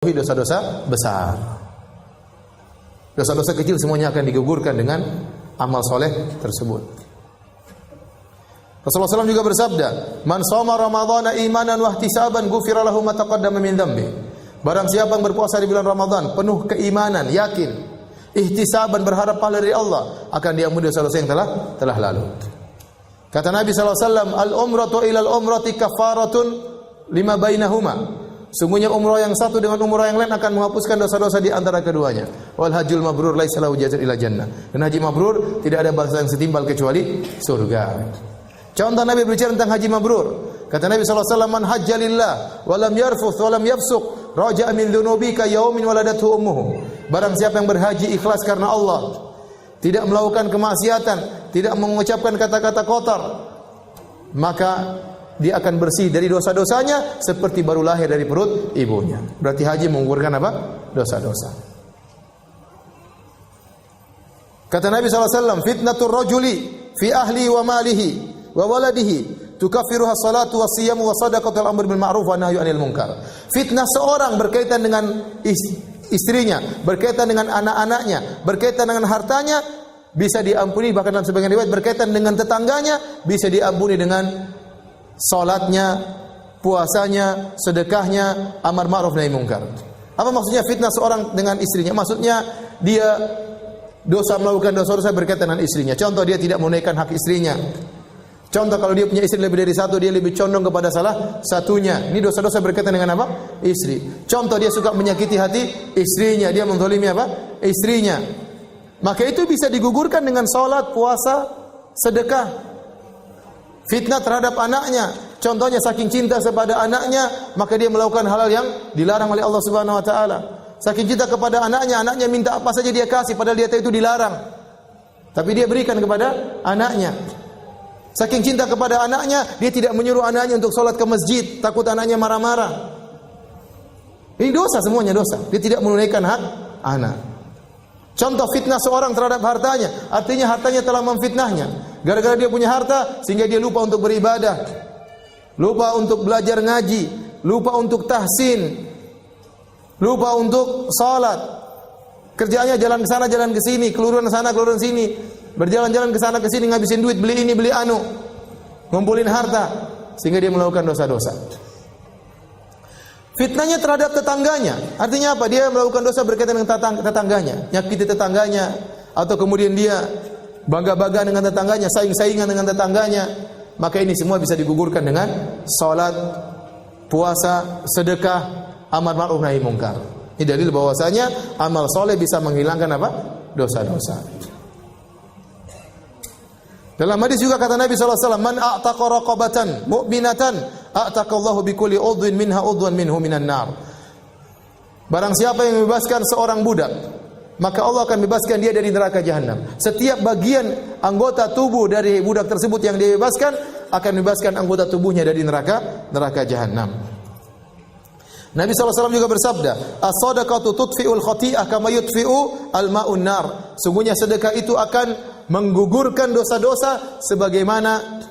dosa-dosa besar. Dosa-dosa kecil semuanya akan digugurkan dengan amal soleh tersebut. Rasulullah SAW juga bersabda, "Man shoma Ramadhana imanan wa ihtisaban ghufira lahu ma taqaddama min dhanbi." Barang siapa yang berpuasa di bulan Ramadan penuh keimanan, yakin, ihtisaban berharap pahala dari Allah, akan diampuni dosa-dosa yang telah lalu. Kata Nabi SAW, "Al-umratu ila al-umrati kafaratun lima bainahuma." Sungguhnya umrah yang satu dengan umrah yang lain akan menghapuskan dosa-dosa di antara keduanya. Wal hajjul mabrur laisa lahu jazaa'un illa jannah. Dan haji mabrur tidak ada balasan yang setimpal kecuali surga. Contoh Nabi berbicara tentang haji mabrur. Kata Nabi sallallahu alaihi wasallam, "Man hajja lillah wa lam yarfuth wa lam yafsuq, raja'a min dhunubi ka yaumin waladathu ummuhu." Barang siapa yang berhaji ikhlas karena Allah, tidak melakukan kemaksiatan, tidak mengucapkan kata-kata kotor, maka dia akan bersih dari dosa-dosanya seperti baru lahir dari perut ibunya. Berarti haji menggugurkan apa? Dosa-dosa. Kata Nabi SAW, "Fitnatur rajuli fi ahli wa malihi wa waladihi tukaffiruha salatu wa siyamu wa sadaqatul amr bil ma'ruf wa nahyu 'anil munkar." Fitnah seorang berkaitan dengan istrinya, berkaitan dengan anak-anaknya, berkaitan dengan hartanya bisa diampuni, bahkan dalam sebagian riwayat berkaitan dengan tetangganya bisa diampuni dengan salatnya, puasanya, sedekahnya, amar ma'ruf nahi munkar. Apa maksudnya fitnah seorang dengan istrinya? Maksudnya dia melakukan dosa-dosa berkaitan dengan istrinya. Contoh, dia tidak menunaikan hak istrinya. Contoh, kalau dia punya istri lebih dari satu, dia lebih condong kepada salah satunya. Ini dosa-dosa berkaitan dengan apa? Istri. Contoh, dia suka menyakiti hati istrinya, dia menzalimi apa? Istrinya. Maka itu bisa digugurkan dengan salat, puasa, sedekah. Fitnah terhadap anaknya, contohnya saking cinta kepada anaknya, maka dia melakukan hal yang dilarang oleh Allah Subhanahu wa taala. Saking cinta kepada anaknya minta apa saja dia kasih, padahal dia tahu itu dilarang. Tapi dia berikan kepada anaknya. Saking cinta kepada anaknya, dia tidak menyuruh anaknya untuk sholat ke masjid, takut anaknya marah-marah. Ini dosa, semuanya dosa. Dia tidak menunaikan hak anak. Contoh fitnah seorang terhadap hartanya, artinya hartanya telah memfitnahnya. Gara-gara dia punya harta, sehingga dia lupa untuk beribadah, lupa untuk belajar ngaji, lupa untuk tahsin, lupa untuk salat. Kerjaannya jalan ke sana, jalan ke sini, keluruan sana, keluruan sini, berjalan-jalan ke sana ke sini, ngabisin duit, beli ini, beli anu, ngumpulin harta, sehingga dia melakukan dosa-dosa. Fitnahnya terhadap tetangganya, artinya apa? Dia melakukan dosa berkaitan dengan tetangganya, nyakiti tetangganya, atau kemudian dia bangga-bangga dengan tetangganya, saing-saingan dengan tetangganya. Maka ini semua bisa digugurkan dengan salat, puasa, sedekah, amar ma'ruf nahi munkar. Ini dalil bahwasanya amal soleh bisa menghilangkan apa? Dosa-dosa. Dalam hadis juga kata Nabi SAW, "Man a'taqa raqabatan mu'minatan a'taqallahu bikulli udhin minha udwan minhu minan nar." Barang siapa yang membebaskan seorang budak, maka Allah akan bebaskan dia dari neraka jahanam. Setiap bagian anggota tubuh dari budak tersebut yang dia bebaskan akan membebaskan anggota tubuhnya dari neraka jahanam. Nabi SAW juga bersabda, "As-sadaqatu tudfi'ul khati'ah kama yudfi'u al-ma'un nar." Sungguhnya sedekah itu akan menggugurkan dosa-dosa sebagaimana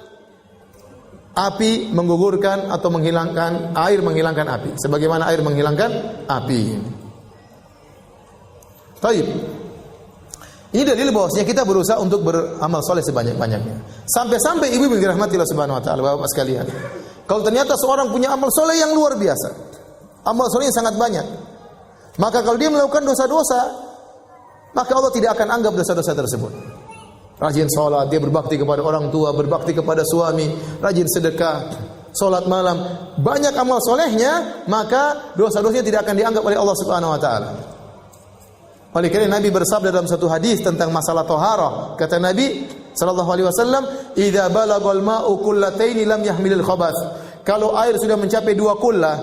api menggugurkan atau menghilangkan, air menghilangkan api, sebagaimana air menghilangkan api. Baik. Ini dalil bahwasanya kita berusaha untuk beramal soleh sebanyak-banyaknya. Sampai-sampai ibu yang dirahmati Allah Subhanahu wa taala, Bapak sekalian. Kalau ternyata seorang punya amal soleh yang luar biasa, amal soleh yang sangat banyak, maka kalau dia melakukan dosa-dosa, maka Allah tidak akan anggap dosa-dosa tersebut. Rajin sholat, dia berbakti kepada orang tua, berbakti kepada suami, rajin sedekah, sholat malam, banyak amal solehnya, maka dosa-dosanya tidak akan dianggap oleh Allah Subhanahu wa taala. Oleh karena Nabi bersabda dalam satu hadis tentang masalah taharah, kata Nabi sallallahu alaihi wasallam, "Idza balagal ma'u qullataini lam yahmilil khabath." Kalau air sudah mencapai 2 kullah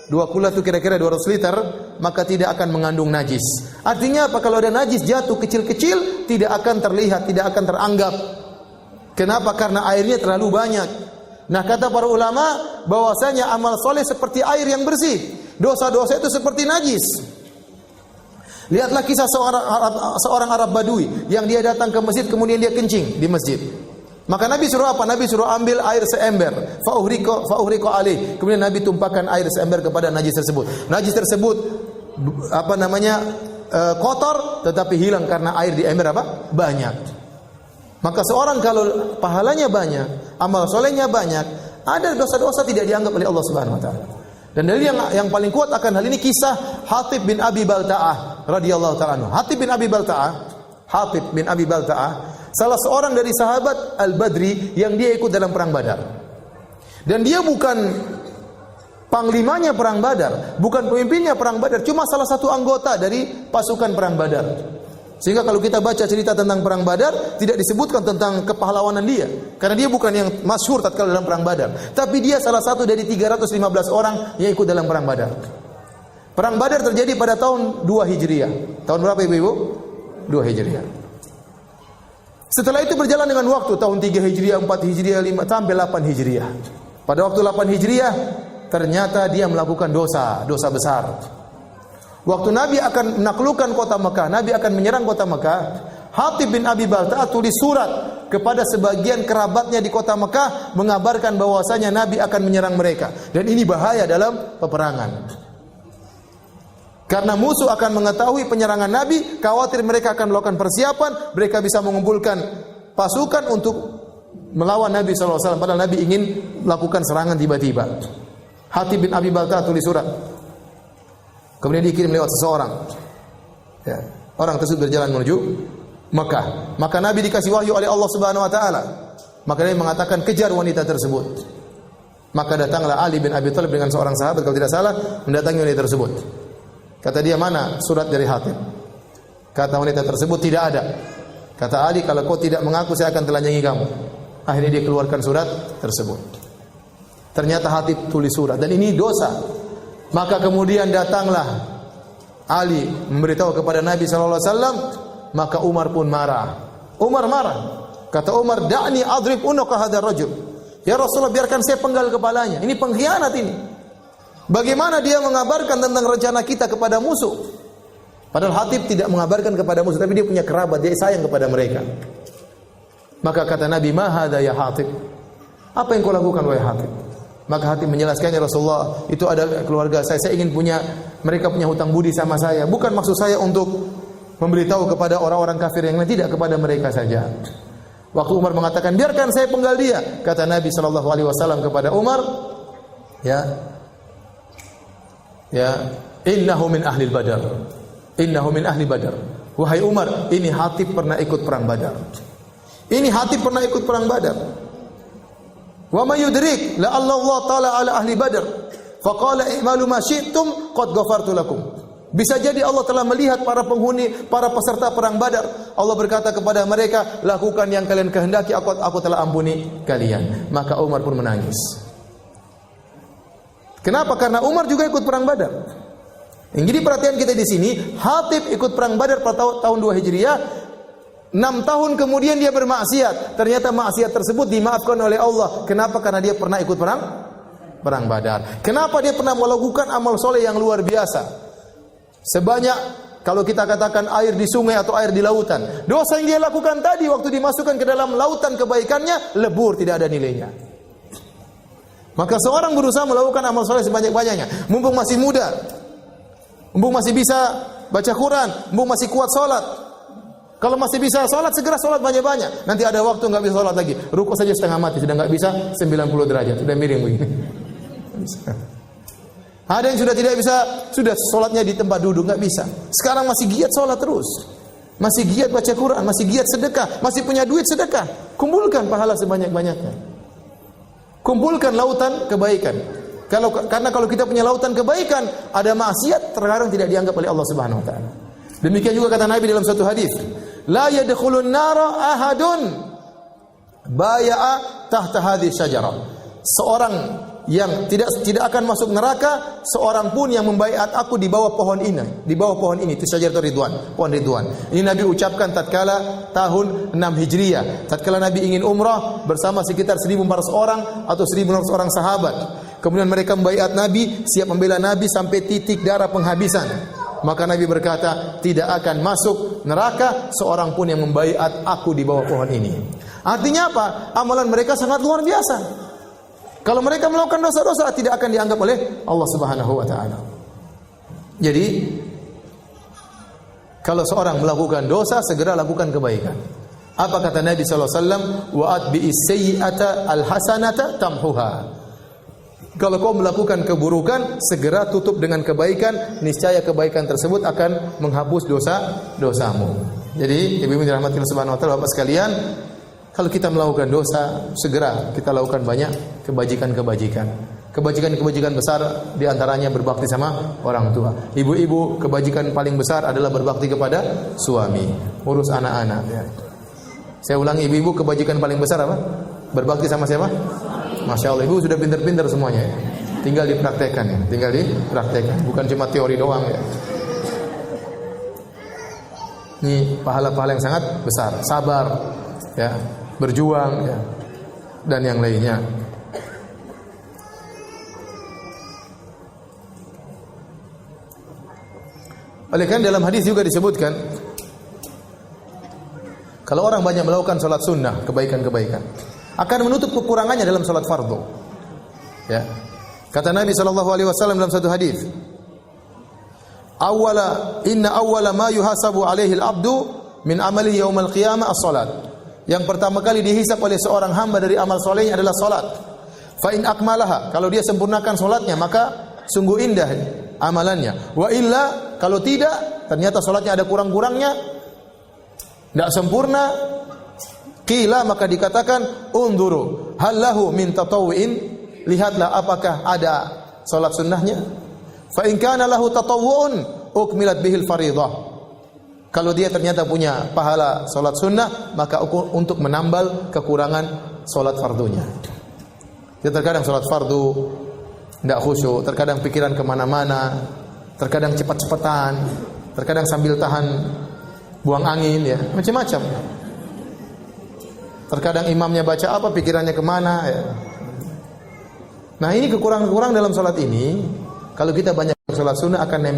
itu kira-kira 200 liter, maka tidak akan mengandung najis. Artinya apa? Kalau ada najis jatuh kecil-kecil, tidak akan terlihat, tidak akan teranggap. Kenapa? Karena airnya terlalu banyak. Nah, kata para ulama bahwasanya amal soleh seperti air yang bersih, dosa-dosa itu seperti najis. Lihatlah kisah seorang Arab Badui yang dia datang ke masjid, kemudian dia kencing di masjid. Maka Nabi suruh apa? Nabi suruh ambil air seember, fa'uhriqa alaih. Kemudian Nabi tumpahkan air seember kepada najis tersebut. Najis tersebut kotor, tetapi hilang karena air di ember banyak. Maka seorang kalau pahalanya banyak, amal solehnya banyak, ada dosa-dosa tidak dianggap oleh Allah Subhanahu wa taala. Dan dalil yang paling kuat akan hal ini kisah Hatib bin Abi Balta'ah radhiyallahu ta'ala anhu. Hatib bin Abi Balta'ah salah seorang dari sahabat Al-Badri yang dia ikut dalam perang Badar. Dan dia bukan panglimanya perang Badar, bukan pemimpinnya perang Badar, cuma salah satu anggota dari pasukan perang Badar. Sehingga kalau kita baca cerita tentang perang Badar, tidak disebutkan tentang kepahlawanan dia, karena dia bukan yang masyhur tatkala dalam perang Badar, tapi dia salah satu dari 315 orang yang ikut dalam perang Badar. Perang Badar terjadi pada tahun 2 Hijriah. Tahun berapa Ibu-ibu? 2 Hijriah. Setelah itu berjalan dengan waktu, tahun 3 Hijriah, 4 Hijriah, 5 sampai 8 Hijriah. Pada waktu 8 Hijriah, ternyata dia melakukan dosa besar. Waktu Nabi akan menaklukkan kota Mekah, Nabi akan menyerang kota Mekah, Hatib bin Abi Balta'ah tulis surat kepada sebagian kerabatnya di kota Mekah mengabarkan bahwasanya Nabi akan menyerang mereka. Dan ini bahaya dalam peperangan. Karena musuh akan mengetahui penyerangan Nabi, khawatir mereka akan melakukan persiapan, mereka bisa mengumpulkan pasukan untuk melawan Nabi SAW. Padahal Nabi ingin melakukan serangan tiba-tiba. Hatib bin Abi Balta'ah tulis surat. Kemudian dikirim lewat seseorang. Ya. Orang tersebut berjalan menuju Mekah. Maka Nabi dikasih wahyu oleh Allah Subhanahu wa taala. Maka dia mengatakan kejar wanita tersebut. Maka datanglah Ali bin Abi Thalib dengan seorang sahabat kalau tidak salah mendatangi wanita tersebut. Kata dia, "Mana surat dari Hatib?" Kata wanita tersebut, "Tidak ada." Kata Ali, "Kalau kau tidak mengaku saya akan telanjangi kamu." Akhirnya dia keluarkan surat tersebut. Ternyata Hatib tulis surat dan ini dosa. Maka kemudian datanglah Ali memberitahu kepada Nabi sallallahu alaihi wasallam, maka Umar pun marah. Umar marah. Kata Umar, "Da'ni adrib unuqa hadzal rajul." Ya Rasulullah, biarkan saya penggal kepalanya. Ini pengkhianat ini. Bagaimana dia mengabarkan tentang rencana kita kepada musuh? Padahal Hatib tidak mengabarkan kepada musuh, tapi dia punya kerabat, dia sayang kepada mereka. Maka kata Nabi, "Ma hadza ya Hatib?" Apa yang kau lakukan wahai Hatib? Maka Hatib menjelaskannya, "Rasulullah, itu ada keluarga saya ingin mereka punya hutang budi sama saya. Bukan maksud saya untuk memberitahu kepada orang-orang kafir yang lain, tidak, kepada mereka saja." Waktu Umar mengatakan, "Biarkan saya penggal dia," kata Nabi sallallahu alaihi wasallam kepada Umar, "Innahu min ahli Badar. Innahu min ahli Badar." Wahai Umar, ini Hatib pernah ikut perang Badar. Ini Hatib pernah ikut perang Badar. Wa may yudrik la Allah taala ala ahli Badar faqala i'malu ma syi'tum qad ghafartu lakum. Bisa jadi Allah telah melihat para penghuni, para peserta perang Badar. Allah berkata kepada mereka, "Lakukan yang kalian kehendaki, aku telah ampuni kalian." Maka Umar pun menangis. Kenapa? Karena Umar juga ikut perang Badar. Jadi perhatian kita di sini, Hatib ikut perang Badar pada tahun 2 Hijriah. 6 tahun kemudian dia bermaksiat. Ternyata maksiat tersebut dimaafkan oleh Allah. Kenapa? Karena dia pernah ikut perang Badar. Kenapa dia pernah melakukan amal soleh yang luar biasa? Sebanyak, kalau kita katakan air di sungai atau air di lautan. Dosa yang dia lakukan tadi waktu dimasukkan ke dalam lautan kebaikannya lebur, tidak ada nilainya. Maka seorang berusaha melakukan amal soleh sebanyak-banyaknya. Mumpung masih muda, mumpung masih bisa baca Quran, mumpung masih kuat sholat. Kalau masih bisa sholat, segera sholat banyak-banyak. Nanti ada waktu nggak bisa sholat lagi, rukuk saja setengah mati, sudah nggak bisa 90 derajat, sudah miring begini. Ada yang sudah tidak bisa, sudah sholatnya di tempat duduk, nggak bisa. Sekarang masih giat sholat terus, masih giat baca Quran, masih giat sedekah, masih punya duit sedekah. Kumpulkan pahala sebanyak-banyaknya. Kumpulkan lautan kebaikan. Karena kalau kita punya lautan kebaikan, ada maksiat terkadang tidak dianggap oleh Allah Subhanahu wa taala. Demikian juga kata Nabi dalam satu hadis, "La yadkhulun nara ahadun baya'a tahta hadhihi syajarah." Seorang yang tidak akan masuk neraka seorang pun yang membaiat aku di bawah pohon ini. Di bawah pohon ini, itu Syajaratul Ridwan, pohon Ridwan. Ini Nabi ucapkan tatkala tahun 6 Hijriah. Tatkala Nabi ingin umrah bersama sekitar 1.400 orang atau 1.400 orang sahabat. Kemudian mereka membaiat Nabi, siap membela Nabi sampai titik darah penghabisan. Maka Nabi berkata, "Tidak akan masuk neraka seorang pun yang membaiat aku di bawah pohon ini." Artinya apa? Amalan mereka sangat luar biasa. Kalau mereka melakukan dosa-dosa, tidak akan dianggap oleh Allah Subhanahu wa taala. Jadi Kalau seorang melakukan dosa, segera lakukan kebaikan. Apa kata Nabi sallallahu alaihi wasallam? Wa atbi'is sayyi'ata al-hasanata tamhuha. Kalau kau melakukan keburukan, segera tutup dengan kebaikan, niscaya kebaikan tersebut akan menghapus dosamu. Jadi, ibu-ibu dirahmati Allah Subhanahu wa taala, Bapak sekalian, kalau kita melakukan dosa, segera kita lakukan banyak kebajikan-kebajikan. Kebajikan-kebajikan besar diantaranya berbakti sama orang tua. Ibu-ibu, kebajikan paling besar adalah berbakti kepada suami, urus anak-anak. Ya. Saya ulangi, ibu-ibu, kebajikan paling besar apa? Berbakti sama siapa? Masya Allah, ibu sudah pintar-pintar semuanya. Ya. Tinggal dipraktekkan, ya. Tinggal dipraktekkan, bukan cuma teori doang. Ya. Ini pahala-pahala yang sangat besar. Sabar, ya, berjuang, ya, dan yang lainnya. Oleh karena dalam hadis juga disebutkan, kalau orang banyak melakukan salat sunnah, kebaikan-kebaikan, akan menutup kekurangannya dalam salat fardu. Ya. Kata Nabi SAW dalam satu hadis, inna awwala ma yuhasabu alaihi al-abdu min amalihi yaumal qiyamah as-salat. Yang pertama kali dihisab oleh seorang hamba dari amal solehnya adalah salat. Fa in akmalaha, kalau dia sempurnakan salatnya, maka sungguh indah amalannya. Wa illa, kalau tidak, ternyata salatnya ada kurang-kurangnya, tidak sempurna, qila, maka dikatakan unduru hal lahu min tatawwu'in, lihatlah apakah ada salat sunnahnya. Fa in kana lahu tatawwu'un ukmilat bihil fariidhah. Kalau dia ternyata punya pahala salat sunnah, maka untuk menambal kekurangan salat fardunya. Dia terkadang salat fardu tidak khusyuk, terkadang pikiran kemana-mana, terkadang cepat-cepatan, terkadang sambil tahan buang angin, ya, macam-macam. Terkadang imamnya baca apa, pikirannya kemana, ya. Nah, ini kekurangan-kekurangan dalam salat ini. Kalau kita banyak salat sunnah akan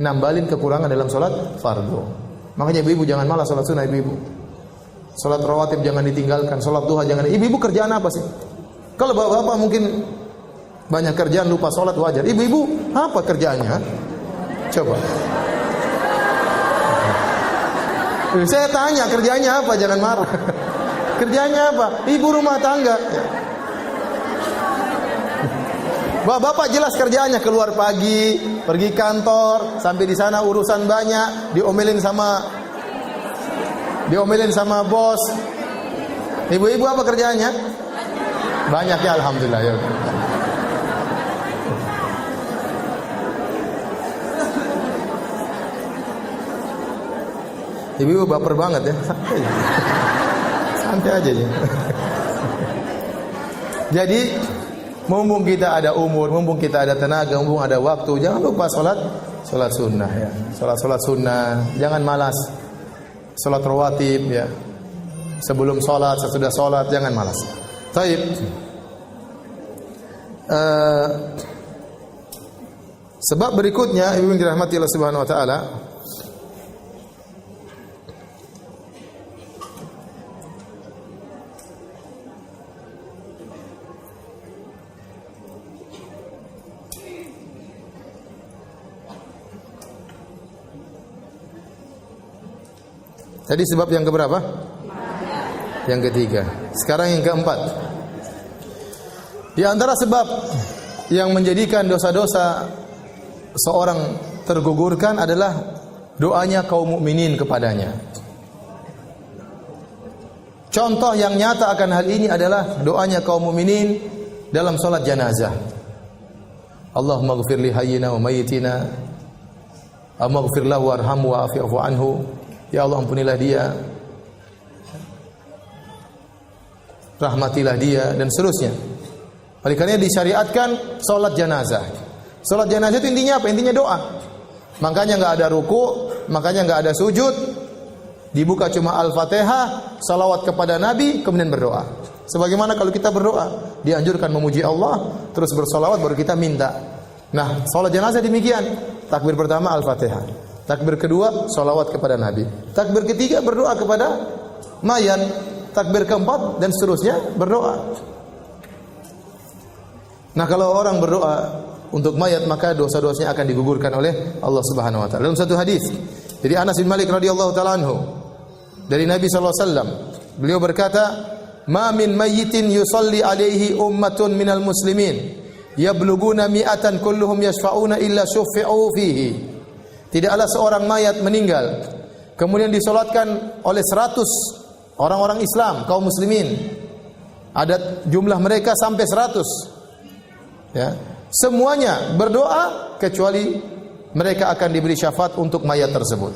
nambalin kekurangan dalam salat fardu. Makanya ibu-ibu jangan malas salat sunnah, ibu-ibu. Salat rawatib jangan ditinggalkan, salat duha jangan. Ibu-ibu kerjaan apa sih? Kalau bapak-bapak mungkin banyak kerjaan, lupa sholat, wajar. Ibu-ibu, apa kerjaannya? Coba. Saya tanya, kerjanya apa? Jangan marah. Kerjanya apa? Ibu rumah tangga. Bapak jelas kerjaannya, keluar pagi, pergi kantor, sampai di sana urusan banyak, diomelin sama bos. Ibu-ibu apa kerjaannya? Banyak, ya, alhamdulillah, ya. Ibu-ibu baper banget, ya. Santai aja ya. Jadi mumpung kita ada umur, mumpung kita ada tenaga, mumpung ada waktu, jangan lupa salat sunnah, ya. Salat sunnah, jangan malas. Salat rawatib, ya. Sebelum salat, sesudah salat, jangan malas. Baik. Sebab berikutnya, ibu yang dirahmati Allah Subhanahu wa taala, tadi sebab yang keberapa? Yang ketiga. Sekarang yang keempat. Di antara sebab yang menjadikan dosa-dosa seorang tergugurkan adalah doanya kaum mukminin kepadanya. Contoh yang nyata akan hal ini adalah doanya kaum mukminin dalam salat jenazah. Allahumma ighfir li hayyina wa mayyitina, Allahumma ighfir lahu warhamhu wa'fu anhu. Ya Allah, ampunilah dia, rahmatilah dia, dan seterusnya. Oleh karena disyariatkan salat jenazah. Salat jenazah itu intinya apa? Intinya doa. Makanya enggak ada ruku, makanya enggak ada sujud. Dibuka cuma Al-Fatihah, salawat kepada Nabi, kemudian berdoa. Sebagaimana kalau kita berdoa, dianjurkan memuji Allah, terus bersalawat, baru kita minta. Nah, salat jenazah demikian. Takbir pertama Al-Fatihah. Takbir kedua, salawat kepada Nabi. Takbir ketiga, berdoa kepada mayat. Takbir keempat, dan seterusnya, berdoa. Nah, kalau orang berdoa untuk mayat, maka dosa-dosanya akan digugurkan oleh Allah Subhanahu wa taala. Dalam satu hadis Jadi Anas bin Malik radhiyallahu taala anhu dari Nabi sallallahu alaihi wasallam, beliau berkata, "Ma min mayyitin yusalli alaihi ummatun minal muslimin yabluguna mi'atan kulluhum yashfa'una illa syuffi'u fihi." Tidaklah seorang mayat meninggal kemudian disolatkan oleh 100 orang-orang Islam, kaum muslimin. Ada jumlah mereka sampai 100. Ya. Semuanya berdoa kecuali mereka akan diberi syafaat untuk mayat tersebut.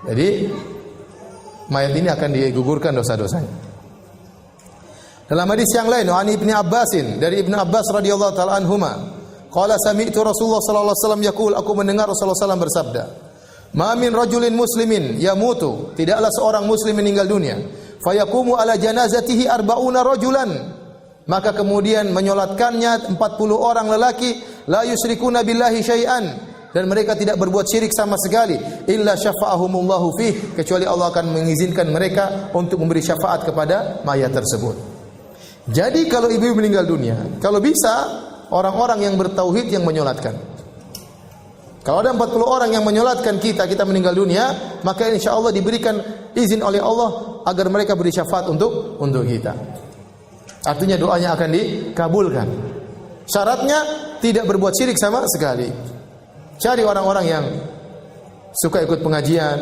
Jadi mayat ini akan digugurkan dosa-dosanya. Dalam hadis yang lain, Ani Ibnu Abbasin, dari Ibnu Abbas radhiyallahu taala anhuma, qala sami'tu Rasulullah sallallahu alaihi wasallam yaqul, aku mendengar Rasulullah sallallahu alaihi wasallam bersabda, "Ma min rajulin muslimin yamutu," tidaklah seorang muslim meninggal dunia, "fayaqumu ala janazatihi arba'una rajulan," maka kemudian menyolatkannya 40 orang lelaki, la yusyrikuna billahi syai'an, dan mereka tidak berbuat syirik sama sekali, illa syafa'ahumullahu fih, kecuali Allah akan mengizinkan mereka untuk memberi syafaat kepada mayat tersebut. Jadi kalau ibu meninggal dunia, kalau bisa orang-orang yang bertauhid yang menyolatkan. Kalau ada 40 orang yang menyolatkan kita meninggal dunia, maka insya Allah diberikan izin oleh Allah agar mereka beri syafaat untuk kita. Artinya doanya akan dikabulkan. Syaratnya tidak berbuat syirik sama sekali. Cari orang-orang yang suka ikut pengajian,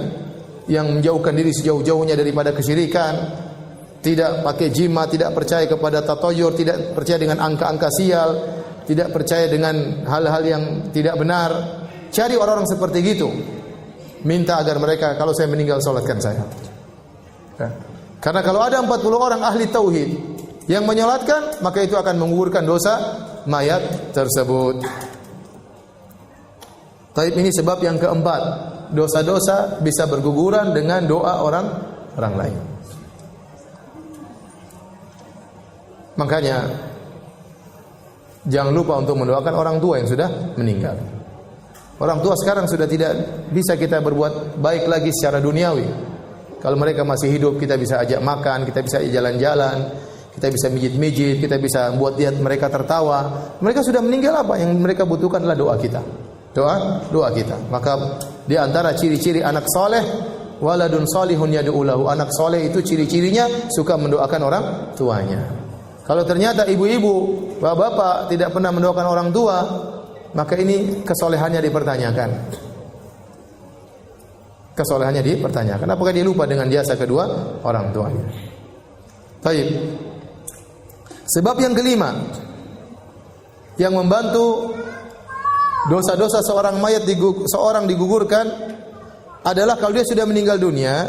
yang menjauhkan diri sejauh-jauhnya daripada kesyirikan, tidak pakai jimat, tidak percaya kepada tatoyur, tidak percaya dengan angka-angka sial, tidak percaya dengan hal-hal yang tidak benar. Cari orang-orang seperti itu. Minta agar mereka, kalau saya meninggal, salatkan saya. Karena kalau ada 40 orang ahli tauhid yang menyolatkan, maka itu akan menggugurkan dosa mayat tersebut. Taib, ini sebab yang keempat. Dosa-dosa bisa berguguran dengan doa orang lain. Makanya jangan lupa untuk mendoakan orang tua yang sudah meninggal. Orang tua sekarang sudah tidak bisa kita berbuat baik lagi secara duniawi. Kalau mereka masih hidup, kita bisa ajak makan, kita bisa jalan-jalan, kita bisa mijit-mijit, kita bisa buat mereka tertawa. Mereka sudah meninggal, apa yang mereka butuhkan adalah doa kita. Doa kita. Maka di antara ciri-ciri anak soleh, waladun solihun yad'u lahu. Anak soleh itu ciri-cirinya suka mendoakan orang tuanya. Kalau ternyata ibu-ibu, bapak-bapak tidak pernah mendoakan orang tua, maka ini kesolehannya dipertanyakan. Kesolehannya dipertanyakan. Apakah dia lupa dengan jasa kedua orang tuanya? Baik. Sebab yang kelima yang membantu dosa-dosa seorang mayat seorang digugurkan adalah kalau dia sudah meninggal dunia,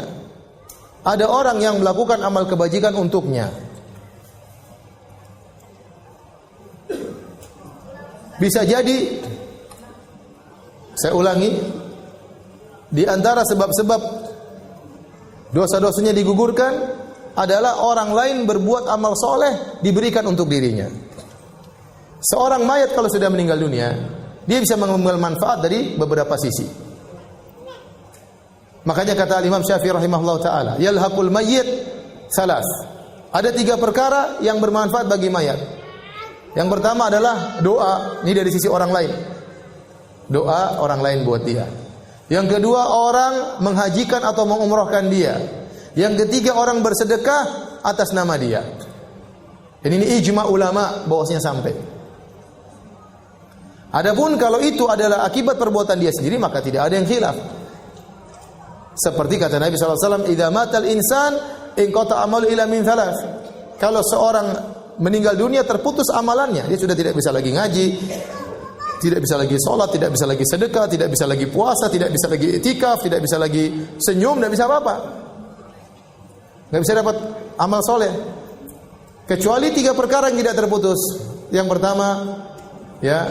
ada orang yang melakukan amal kebajikan untuknya. Bisa jadi, saya ulangi, di antara sebab-sebab dosa-dosanya digugurkan adalah orang lain berbuat amal soleh diberikan untuk dirinya. Seorang mayat kalau sudah meninggal dunia, dia bisa mengambil manfaat dari beberapa sisi. Makanya kata Imam Syafi'i rahimahullah ta'ala, yalhaqul mayyit salas. Ada 3 perkara yang bermanfaat bagi mayat. Yang pertama adalah doa, ini dari sisi orang lain. Doa orang lain buat dia. Yang kedua, orang menghajikan atau mengumrahkan dia. Yang ketiga, orang bersedekah atas nama dia. Dan ini ijma ulama bahwasanya sampai. Adapun kalau itu adalah akibat perbuatan dia sendiri, maka tidak ada yang khilaf. Seperti kata Nabi SAW, idza matal insan inqata amalu ila min thalath. Kalau seorang meninggal dunia, terputus amalannya, dia sudah tidak bisa lagi ngaji, tidak bisa lagi sholat, tidak bisa lagi sedekah, tidak bisa lagi puasa, tidak bisa lagi i'tikaf, tidak bisa lagi senyum, tidak bisa apa-apa, tidak bisa dapat amal soleh, kecuali 3 perkara yang tidak terputus. Yang pertama, ya,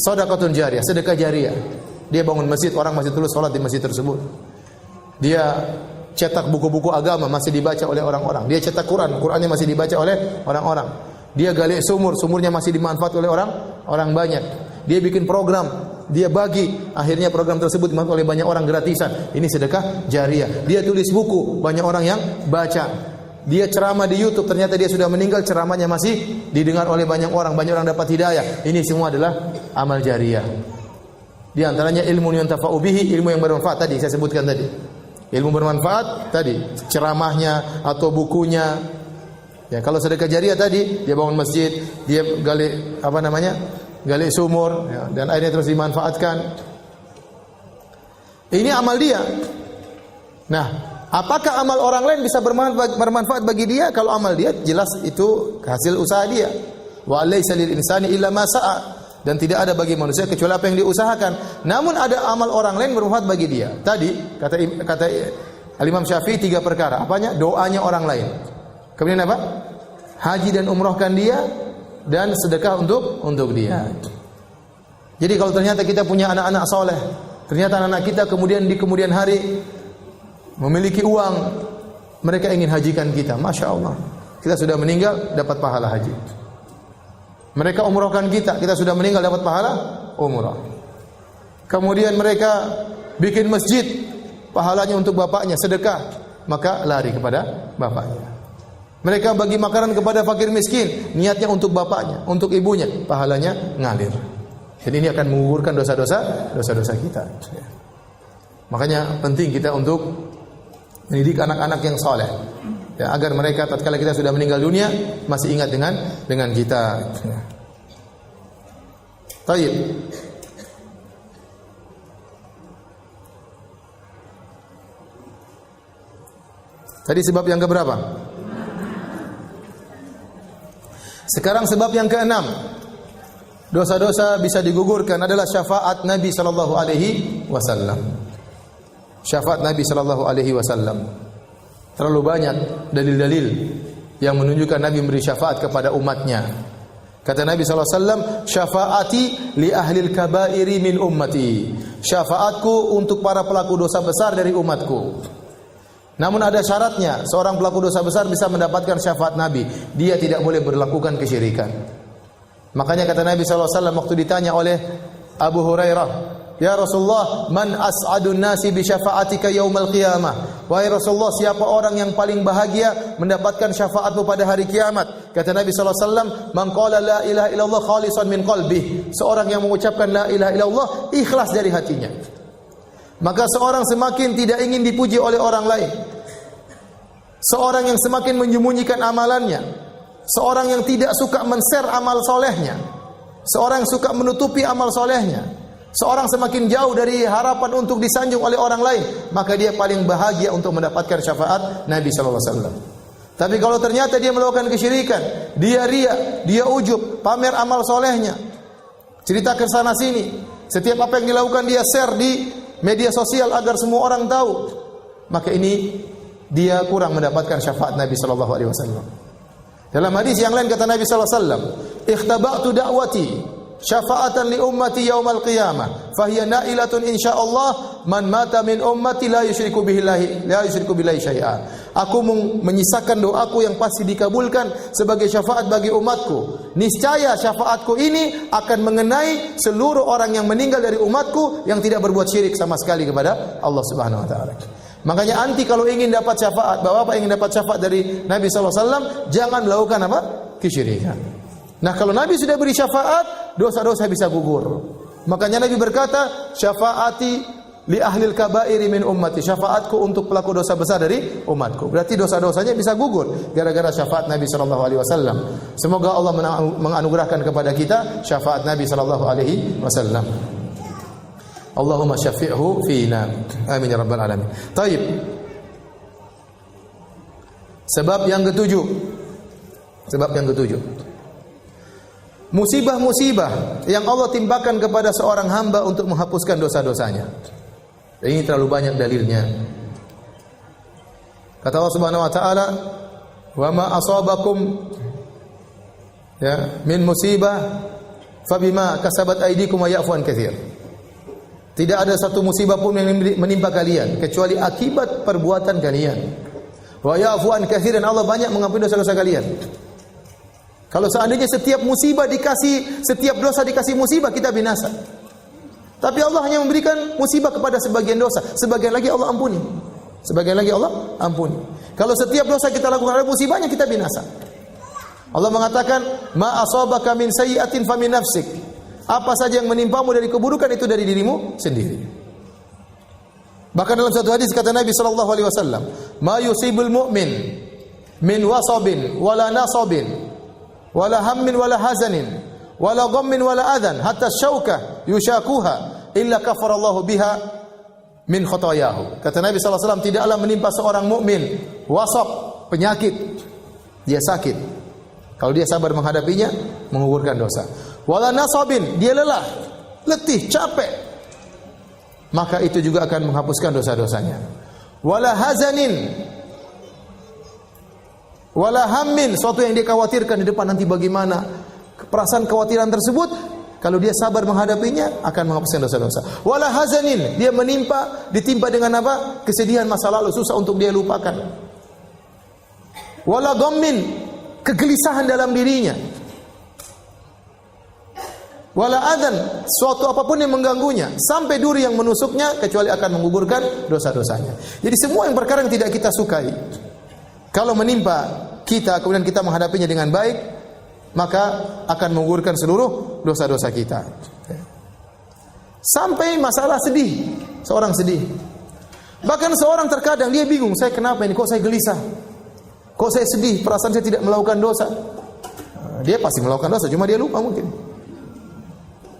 sedekahun jariyah, sedekah jariyah. Dia bangun masjid, orang masih terus sholat di masjid tersebut. Dia cetak buku-buku agama, masih dibaca oleh orang-orang. Dia cetak Quran, Qurannya masih dibaca oleh orang-orang. Dia gali sumur, sumurnya masih dimanfaat oleh orang banyak. Dia bikin program, dia bagi, akhirnya program tersebut dimanfaat oleh banyak orang gratisan. Ini sedekah jariyah. Dia tulis buku, banyak orang yang baca. Dia ceramah di YouTube, ternyata dia sudah meninggal, ceramahnya masih didengar oleh banyak orang dapat hidayah. Ini semua adalah amal jariyah. Di antaranya ilmu yang tafa'u bihi, ilmu yang bermanfaat tadi saya sebutkan tadi. Ilmu bermanfaat tadi, ceramahnya atau bukunya. Ya, kalau sedekah jariah tadi, dia bangun masjid, dia gali gali sumur, ya, dan airnya terus dimanfaatkan. Ini amal dia. Nah, apakah amal orang lain bisa bermanfaat bagi dia? Kalau amal dia jelas itu hasil usaha dia. Wa laysa lil insani illa ma sa'a. Dan tidak ada bagi manusia kecuali apa yang diusahakan. Namun ada amal orang lain bermanfaat bagi dia. Tadi kata Imam Syafi'i 3 perkara. Apanya? Doanya orang lain. Kemudian apa? Haji dan umrohkan dia dan sedekah untuk dia. Jadi kalau ternyata kita punya anak-anak soleh, ternyata anak-anak kita kemudian di kemudian hari memiliki uang, mereka ingin hajikan kita. Masya Allah, kita sudah meninggal dapat pahala haji. Mereka umrohkan kita sudah meninggal dapat pahala umrah. Kemudian mereka bikin masjid, pahalanya untuk bapaknya, sedekah, maka lari kepada bapaknya. Mereka bagi makanan kepada fakir miskin, niatnya untuk bapaknya, untuk ibunya, pahalanya ngalir. Jadi ini akan menggugurkan dosa-dosa kita. Makanya penting kita untuk mendidik anak-anak yang saleh, ya, agar mereka tatkala kita sudah meninggal dunia masih ingat dengan kita. Baik. Tadi sebab yang keberapa? Sekarang sebab yang keenam. Dosa-dosa bisa digugurkan adalah syafaat Nabi sallallahu alaihi wasallam. Syafaat Nabi sallallahu alaihi wasallam. Terlalu banyak dalil-dalil yang menunjukkan Nabi memberi syafaat kepada umatnya. Kata Nabi sallallahu alaihi wasallam, "Syafaati li ahlil kabairi min ummati." Syafaatku untuk para pelaku dosa besar dari umatku. Namun ada syaratnya, seorang pelaku dosa besar bisa mendapatkan syafaat Nabi. Dia tidak boleh melakukan kesyirikan. Makanya kata Nabi sallallahu alaihi wasallam waktu ditanya oleh Abu Hurairah, "Ya Rasulullah, man as'adun nasi bi syafa'atika yaumal qiyamah?" Wahai Rasulullah, siapa orang yang paling bahagia mendapatkan syafaatmu pada hari kiamat? Kata Nabi sallallahu alaihi wasallam, "Man qala la ilaha illallah khalisan min qalbih." Seorang yang mengucapkan la ilaha illallah ikhlas dari hatinya. Maka seorang semakin tidak ingin dipuji oleh orang lain. Seorang yang semakin menyembunyikan amalannya. Seorang yang tidak suka men-share amal solehnya. Seorang yang suka menutupi amal solehnya. Seorang semakin jauh dari harapan untuk disanjung oleh orang lain, maka dia paling bahagia untuk mendapatkan syafaat Nabi sallallahu alaihi wasallam. Tapi kalau ternyata dia melakukan kesyirikan, dia riya, dia ujub, pamer amal solehnya, cerita ke sana sini, setiap apa yang dilakukan dia share di media sosial agar semua orang tahu, maka ini dia kurang mendapatkan syafaat Nabi sallallahu alaihi wasallam. Dalam hadis yang lain kata Nabi sallallahu alaihi wasallam, "Ikhtaba'tu da'wati syafa'atan li ummati yaumal qiyamah, fahiya na'ilatun insyaallah man mata min ummati la yusyriku billahi syai'a." Aku menyisakan doaku yang pasti dikabulkan sebagai syafaat bagi umatku. Niscaya syafaatku ini akan mengenai seluruh orang yang meninggal dari umatku yang tidak berbuat syirik sama sekali kepada Allah Subhanahu wa taala. Makanya anti kalau ingin dapat syafaat, bapak ingin dapat syafaat dari Nabi sallallahu alaihi wasallam, jangan melakukan apa? Kesyirikan. Nah, kalau Nabi sudah beri syafaat, dosa-dosa bisa gugur. Makanya Nabi berkata, "Syafaati li ahlil kabairi min ummati." Syafaatku untuk pelaku dosa besar dari umatku. Berarti dosa-dosanya bisa gugur gara-gara syafaat Nabi sallallahu alaihi wasallam. Semoga Allah menganugerahkan kepada kita syafaat Nabi sallallahu alaihi wasallam. Allahumma syafi'hu fina. Amin ya rabbal alamin. Taib. Sebab yang ketujuh. Musibah-musibah yang Allah timpakan kepada seorang hamba untuk menghapuskan dosa-dosanya. Ini terlalu banyak dalilnya. Kata Allah Subhanahu wa taala, "Wa ma asabakum min musibah fabima kasabat aydikum wa ya'fu an katsir." Tidak ada satu musibah pun yang menimpa kalian kecuali akibat perbuatan kalian. Wa ya'fu an katsir, dan Allah banyak mengampuni dosa-dosa kalian. Kalau seandainya setiap dosa dikasih musibah, kita binasa. Tapi Allah hanya memberikan musibah kepada sebagian dosa, sebagian lagi Allah ampuni. Kalau setiap dosa kita lakukan ada musibahnya, kita binasa. Allah mengatakan, "Ma asabaka min sayyi'atin famin nafsik." Apa saja yang menimpamu dari keburukan itu dari dirimu sendiri. Bahkan dalam satu hadis kata Nabi sallallahu alaihi wasallam, "Ma yusibul mu'min min wasabin wala nasabin wala hammin wala hazanin wala ghammin wala adhan hatta syaukah yushakuha illa kafarallahu biha min khotoyahu." Kata Nabi sallallahu alaihi wasallam, tidaklah menimpa seorang mukmin wasab, penyakit, dia sakit. Kalau dia sabar menghadapinya, menggugurkan dosa. Wala nasabin, dia lelah, letih, capek, maka itu juga akan menghapuskan dosa-dosanya. Wala hazanin, wala hammin, suatu yang dia khawatirkan di depan nanti bagaimana. Perasaan kekhawatiran tersebut, kalau dia sabar menghadapinya, akan menghapuskan dosa-dosa. Wala hazanin, dia ditimpa dengan apa? Kesedihan masa lalu, susah untuk dia lupakan. Wala ghammin, kegelisahan dalam dirinya. Wala adzan, suatu apapun yang mengganggunya, sampai duri yang menusuknya, kecuali akan menggugurkan dosa-dosanya. Jadi semua yang perkara yang tidak kita sukai, kalau menimpa kita, kemudian kita menghadapinya dengan baik, maka akan menggugurkan seluruh dosa-dosa kita. Sampai masalah sedih, seorang sedih. Bahkan seorang terkadang dia bingung, saya kenapa ini, kok saya gelisah, kok saya sedih, perasaan saya tidak melakukan dosa. Dia pasti melakukan dosa, cuma dia lupa mungkin.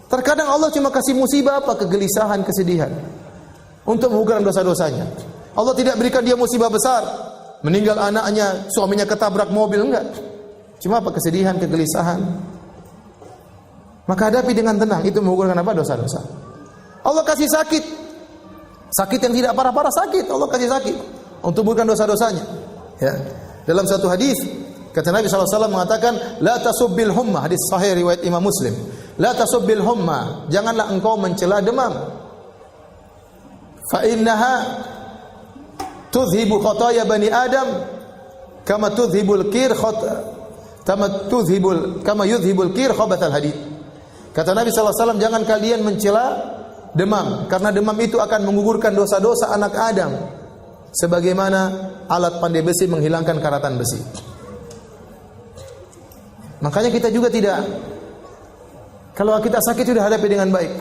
Terkadang Allah cuma kasih musibah apa? Kegelisahan, kesedihan, untuk menggugurkan dosa-dosanya. Allah tidak berikan dia musibah besar, meninggal anaknya, suaminya ketabrak mobil, enggak. Cuma apa? Kesedihan, kegelisahan. Maka hadapi dengan tenang, itu menggugurkan apa? Dosa-dosa. Allah kasih sakit, sakit yang tidak parah-parah, sakit, Allah kasih sakit untuk menggugurkan dosa-dosanya. Ya. Dalam satu hadis kata Nabi SAW mengatakan, la tasubbil humma, hadis sahih riwayat Imam Muslim. La tasubbil humma, janganlah engkau mencela demam. Fa innaha tudhibu khataya bani Adam kama yudhibul kir khabathal hadid. Kata Nabi SAW, jangan kalian mencela demam, karena demam itu akan menggugurkan dosa-dosa anak Adam, sebagaimana alat pandai besi menghilangkan karatan besi. Makanya kita juga tidak, kalau kita sakit sudah hadapi dengan baik.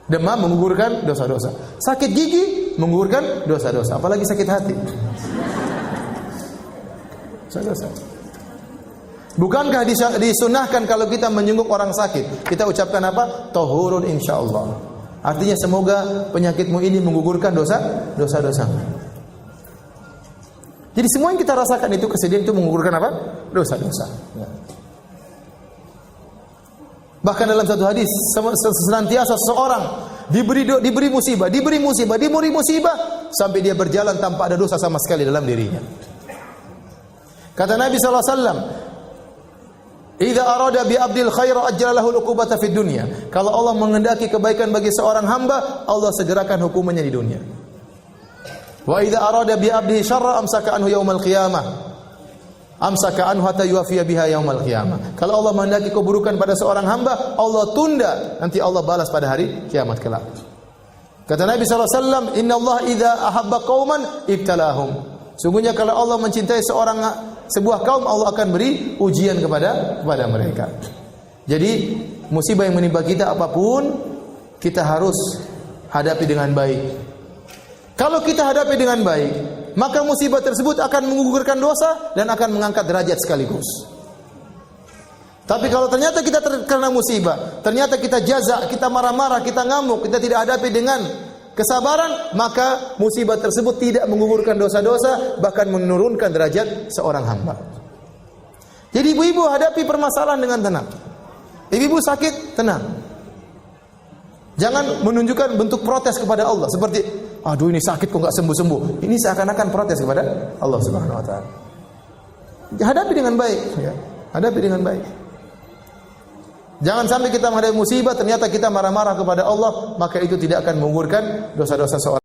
Demam menggugurkan dosa-dosa. Sakit gigi menggugurkan dosa-dosa. Apalagi sakit hati. Dosa-dosa. Bukankah disunahkan kalau kita menjenguk orang sakit, kita ucapkan apa? Tahurun insyaallah. Artinya semoga penyakitmu ini menggugurkan dosa-dosa. Jadi semua yang kita rasakan itu, kesedihan itu menggugurkan apa? Dosa-dosa. Ya. Bahkan dalam satu hadis, senantiasa seseorang diberi musibah sampai dia berjalan tanpa ada dosa sama sekali dalam dirinya. Kata Nabi SAW, "Idza arada bi 'abdil khaira ajjalahu al-uqubata fid dunya." Kalau Allah menghendaki kebaikan bagi seorang hamba, Allah segerakan hukumannya di dunia. Wa idza arada bi 'abdihi syarra amsaka anhu yaumal qiyamah. Amsaka anhu hatta yuwafiya biha yaumal qiyamah. Kalau Allah menghendaki keburukan pada seorang hamba, Allah tunda, nanti Allah balas pada hari kiamat kelak. Kata Nabi SAW, "Inna Allah idza ahabba qauman ibtalahum." Sungguhnya kalau Allah mencintai sebuah kaum, Allah akan beri ujian kepada mereka. Jadi musibah yang menimpa kita apapun, kita harus hadapi dengan baik. Kalau kita hadapi dengan baik, maka musibah tersebut akan menggugurkan dosa dan akan mengangkat derajat sekaligus. Tapi kalau ternyata kita terkena musibah, ternyata kita jaza, kita marah-marah, kita ngamuk, kita tidak hadapi dengan kesabaran, maka musibah tersebut tidak menggugurkan dosa-dosa, bahkan menurunkan derajat seorang hamba. Jadi ibu-ibu hadapi permasalahan dengan tenang. Ibu-ibu sakit, tenang. Jangan menunjukkan bentuk protes kepada Allah seperti, aduh ini sakit kok enggak sembuh-sembuh. Ini seakan-akan protes kepada Allah Subhanahu wa taala. Hadapi dengan baik, ya. Hadapi dengan baik. Jangan sampai kita menghadapi musibah ternyata kita marah-marah kepada Allah, maka itu tidak akan menggugurkan dosa-dosa seorang.